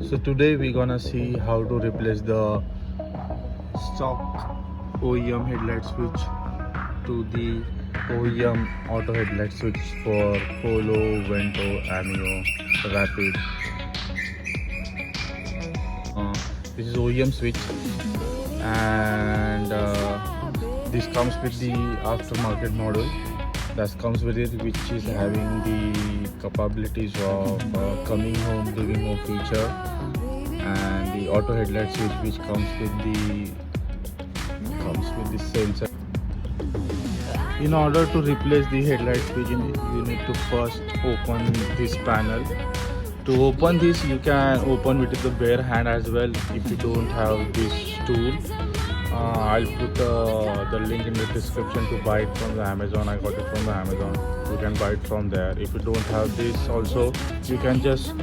So today we're gonna see how to replace the stock OEM headlight switch to the OEM auto headlight switch for Polo, Vento, Ameo, Rapid. This is OEM switch, and this comes with the aftermarket model that comes with it, which is having the capabilities of coming home, leaving home feature, and the auto headlight switch, which comes with the sensor. In order to replace the headlight switch, you need to first open this panel. To open this, you can open with the bare hand as well if you don't have this tool. I'll put the link in the description to buy it from the Amazon. I got it from the Amazon. You can buy it from there. If you don't have this also, you can just